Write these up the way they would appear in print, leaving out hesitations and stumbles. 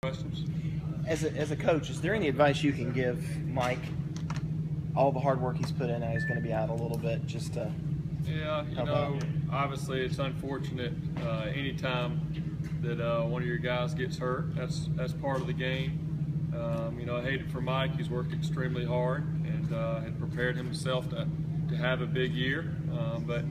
Questions? As a coach, is there any advice you can give Mike? All the hard work he's put in, now he's going to be out a little bit. Just to Yeah, obviously it's unfortunate anytime that one of your guys gets hurt. That's part of the game. I hate it for Mike. He's worked extremely hard and had prepared himself to have a big year. But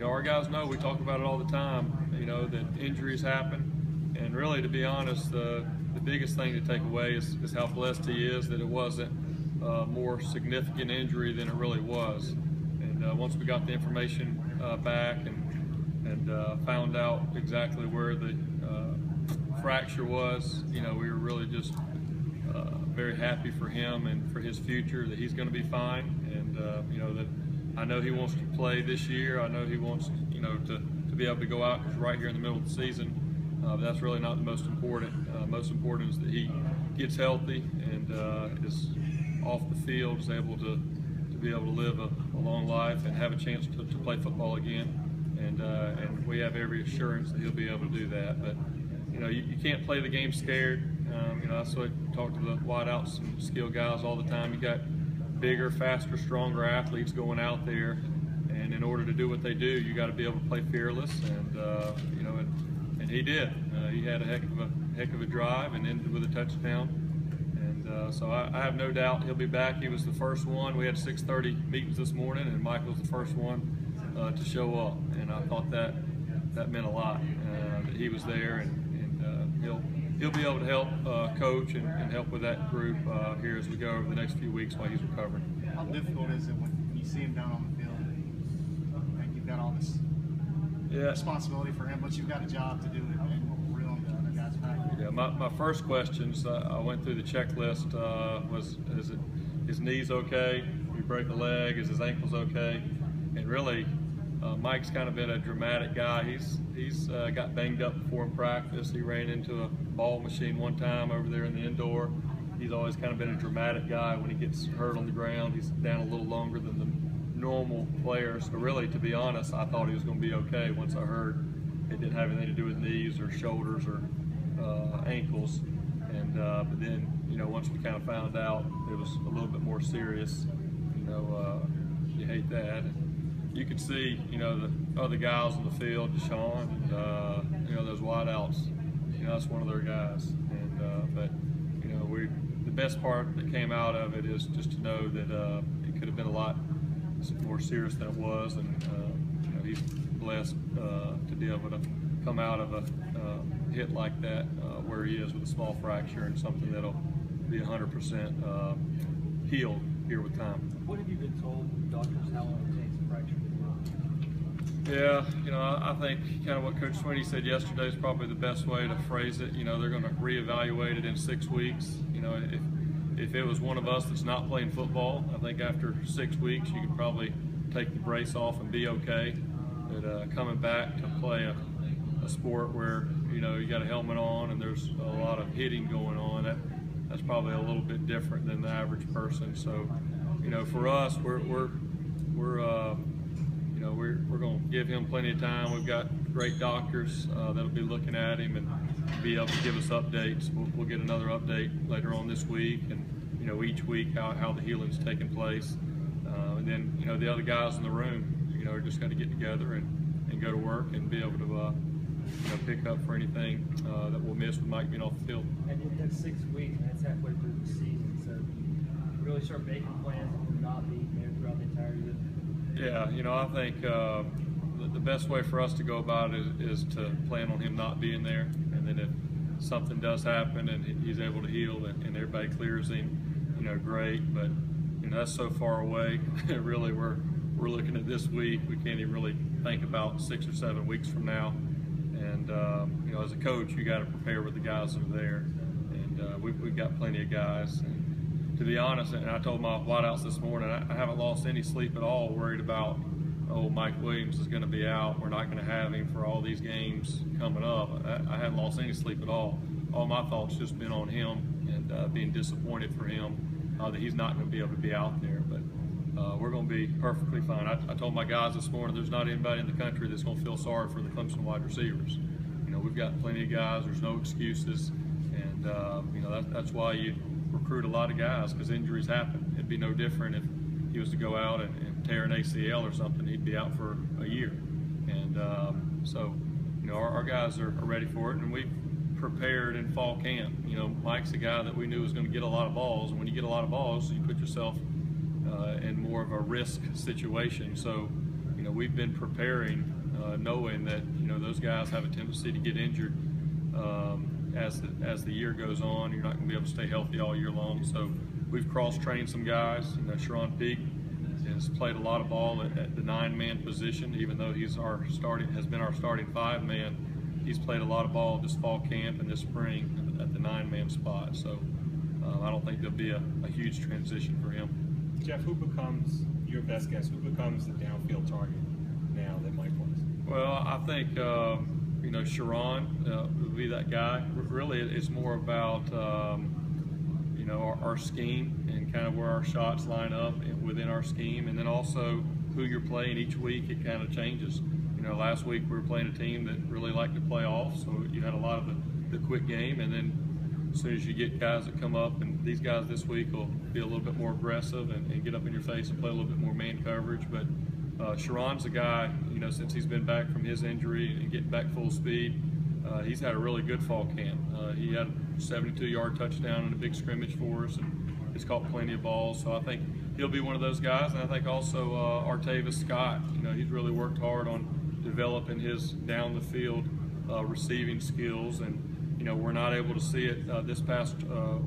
our guys know, we talk about it all the time, that injuries happen. And really, to be honest, the biggest thing to take away is how blessed he is that it wasn't a more significant injury than it really was. And once we got the information back and found out exactly where the fracture was, we were really just very happy for him and for his future, that he's going to be fine. And that I know he wants to play this year. I know he wants to be able to go out, because right here in the middle of the season. But that's really not the most important. Most important is that he gets healthy and is off the field, is able to be able to live a long life and have a chance to play football again. And we have every assurance that he'll be able to do that. But you can't play the game scared. That's what I talk to the wideouts and skill guys all the time. You got bigger, faster, stronger athletes going out there, and in order to do what they do, you got to be able to play fearless. And he did. He had a heck of a drive and ended with a touchdown. And so I have no doubt he'll be back. He was the first one. We had 6:30 meetings this morning, and Mike was the first one to show up. And I thought that meant a lot, that he was there, and he'll be able to help coach and help with that group here as we go over the next few weeks while he's recovering. How difficult is it when you see him down on the field and you've got all this responsibility for him, but you've got a job to do it and reel the other guys back? Yeah, my first questions, I went through the checklist, was his knees okay? Did he break a leg? Is his ankles okay? And really, Mike's kind of been a dramatic guy. He's got banged up before in practice. He ran into a ball machine one time over there in the indoor. He's always kind of been a dramatic guy. When he gets hurt on the ground, he's down a little longer than the normal players. So really, to be honest, I thought he was going to be okay once I heard it didn't have anything to do with knees or shoulders or ankles. And but then, once we kind of found out it was a little bit more serious, you hate that. And you could see, the other guys on the field, Deshaun, and those wideouts. That's one of their guys. And but the best part that came out of it is just to know that it could have been a lot more serious than it was, and he's blessed to be able to come out of a hit like that where he is with a small fracture, and something that'll be 100% healed here with time. What have you been told, doctors, how long it takes a fracture to heal? Yeah, I think kind of what Coach Sweeney said yesterday is probably the best way to phrase it. They're going to reevaluate it in 6 weeks. If it was one of us that's not playing football, I think after 6 weeks you could probably take the brace off and be okay. But coming back to play a sport where you got a helmet on and there's a lot of hitting going on, that's probably a little bit different than the average person. So, for us, we're going to give him plenty of time. We've got great doctors that'll be looking at him and be able to give us updates. We'll get another update later on this week, and each week how the healing's taking place. And then the other guys in the room, are just got to get together and go to work and be able to pick up for anything that we'll miss with Mike being off the field. And that's 6 weeks, and that's halfway through the season, so you really start making plans and not being there throughout the entire year. Yeah, I think the best way for us to go about it is to plan on him not being there, and then if something does happen and he's able to heal and everybody clears him, great. But that's so far away. Really, we're looking at this week. We can't even really think about 6 or 7 weeks from now. And as a coach, you got to prepare with the guys that are there, and we've got plenty of guys. And to be honest, and I told my wideouts this morning, I haven't lost any sleep at all worried about, Mike Williams is going to be out. We're not going to have him for all these games coming up. I haven't lost any sleep at all. All my thoughts just been on him and being disappointed for him that he's not going to be able to be out there. But we're going to be perfectly fine. I told my guys this morning, there's not anybody in the country that's going to feel sorry for the Clemson wide receivers. We've got plenty of guys. There's no excuses, and That's why you recruit a lot of guys, because injuries happen. It'd be no different if he was to go out and tear an ACL or something. He'd be out for a year. And so, you know, our guys are ready for it, and we've prepared in fall camp. You know, Mike's a guy that we knew was going to get a lot of balls, and when you get a lot of balls, you put yourself in more of a risk situation. So, you know, we've been preparing, knowing that, you know, those guys have a tendency to get injured as the year goes on. You're not going to be able to stay healthy all year long. So we've cross-trained some guys. You know, Sharon Peak has played a lot of ball at the 9-man position, even though has been our starting 5-man. He's played a lot of ball this fall camp and this spring at the 9-man spot. So I don't think there'll be a huge transition for him. Jeff, who becomes your best guess? Who becomes the downfield target now that Mike was? Well, I think you know, Sharon would be that guy. Really, it's more about you know, our scheme and kind of where our shots line up within our scheme, and then also who you're playing each week. It kind of changes. You know, last week we were playing a team that really liked to play off, so you had a lot of the quick game, and then as soon as you get guys that come up, and these guys this week will be a little bit more aggressive and get up in your face and play a little bit more man coverage. But Sharon's a guy, you know, since he's been back from his injury and getting back full speed, he's had a really good fall camp. He had a 72-yard touchdown in a big scrimmage for us, and he's caught plenty of balls. So I think he'll be one of those guys. And I think also Artavis Scott, you know, he's really worked hard on developing his down the field receiving skills, and you know, we're not able to see it this past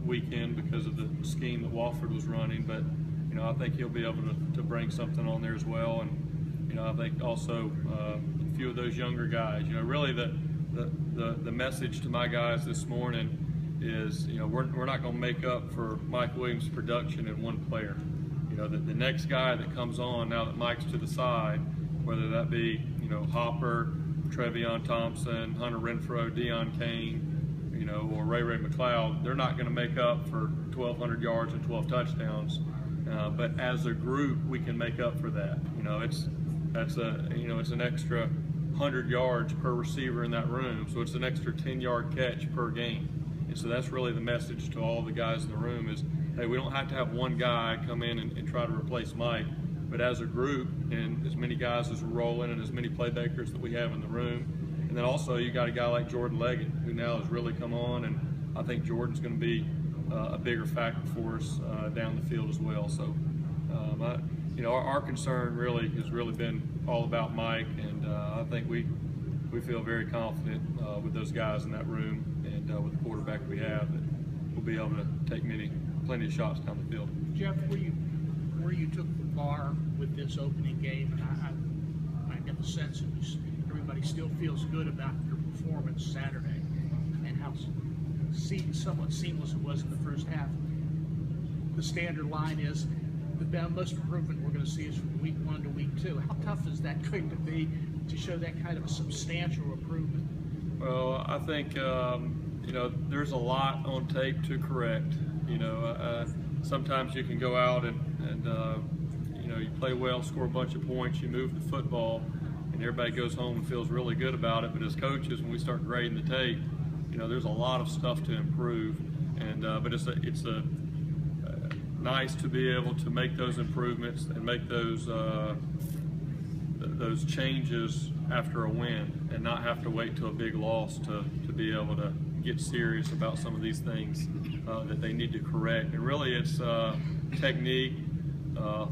weekend because of the scheme that Wofford was running, but you know, I think he'll be able to bring something on there as well. And you know, I think also a few of those younger guys. You know, really the message to my guys this morning is, you know, we're not going to make up for Mike Williams' production in one player. You know, the next guy that comes on now that Mike's to the side, whether that be, you know, Hopper, Trevion Thompson, Hunter Renfro, Deion Kane, you know, or Ray McLeod, they're not going to make up for 1,200 yards and 12 touchdowns. But as a group, we can make up for that. You know, it's an extra 100 yards per receiver in that room, so it's an extra 10-yard catch per game. And so that's really the message to all the guys in the room is, hey, we don't have to have one guy come in and try to replace Mike, but as a group, and as many guys as we're rolling and as many playmakers that we have in the room. And then also you got a guy like Jordan Leggett, who now has really come on, and I think Jordan's going to be a bigger factor for us down the field as well. So, you know, our concern really has been all about Mike, and I think we feel very confident with those guys in that room and with the quarterback we have that we'll be able to take plenty of shots down the field. Jeff, where you took the bar with this opening game, and I get the sense that everybody still feels good about your performance Saturday and how somewhat seamless it was in the first half. The standard line is the most improvement we're going to see is from week 1 to week 2. How tough is that going to be to show that kind of a substantial improvement? Well, I think you know, there's a lot on tape to correct. You know, sometimes you can go out and you know, you play well, score a bunch of points, you move the football, and everybody goes home and feels really good about it. But as coaches, when we start grading the tape, you know, there's a lot of stuff to improve, and but it's nice to be able to make those improvements and make those changes after a win, and not have to wait till a big loss to be able to get serious about some of these things that they need to correct. And really, it's technique,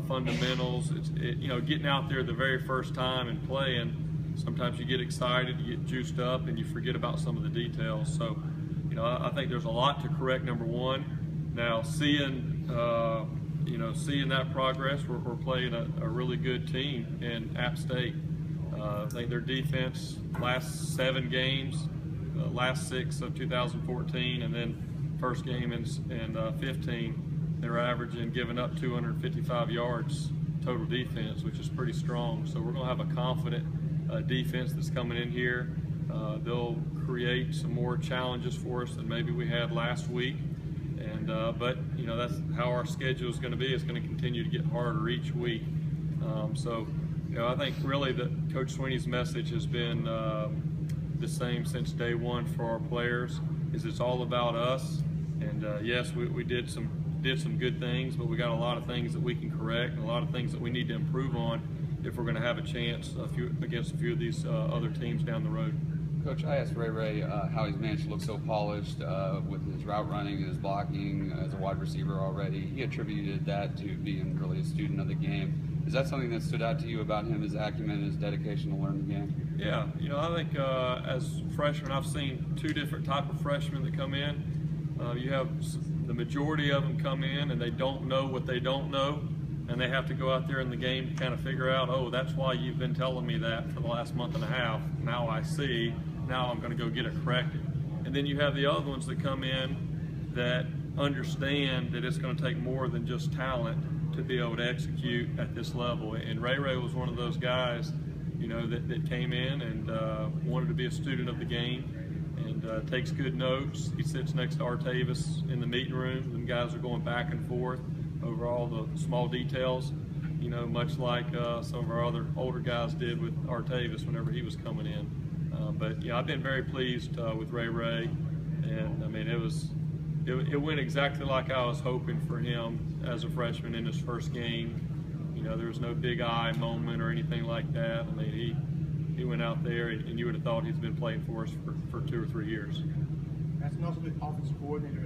fundamentals. It's you know, getting out there the very first time and playing. Sometimes you get excited, you get juiced up, and you forget about some of the details. So, you know, I think there's a lot to correct. Number one, now seeing you know, seeing that progress, we're playing a really good team in App State. I think their defense last 7 games, last 6 of 2014, and then first game in 15, they're averaging giving up 255 yards total defense, which is pretty strong. So we're going to have a confident defense that's coming in here. They'll create some more challenges for us than maybe we had last week. And but you know, that's how our schedule is going to be. It's going to continue to get harder each week. So you know, I think really that Coach Sweeney's message has been the same since day one for our players. Is it's all about us, and yes, we did some good things, but we got a lot of things that we can correct and a lot of things that we need to improve on if we're going to have a chance against a few of these other teams down the road. Coach, I asked Ray how he's managed to look so polished with his route running and his blocking as a wide receiver already. He attributed that to being really a student of the game. Is that something that stood out to you about him, his acumen, his dedication to learn the game? Yeah, I think as freshmen, I've seen two different type of freshmen that come in. You have the majority of them come in and they don't know what they don't know, and they have to go out there in the game to kind of figure out, oh, that's why you've been telling me that for the last month and a half. Now I see. Now I'm going to go get it corrected. And then you have the other ones that come in that understand that it's going to take more than just talent to be able to execute at this level. And Ray was one of those guys, that came in and wanted to be a student of the game and takes good notes. He sits next to Artavis in the meeting room. Them guys are going back and forth over all the small details, much like some of our other older guys did with Artavis whenever he was coming in. But I've been very pleased with Ray, and I mean it went exactly like I was hoping for him as a freshman in his first game. There was no big eye moment or anything like that. I mean he went out there and you would have thought he's been playing for us for 2 or 3 years. That's also the offensive coordinator.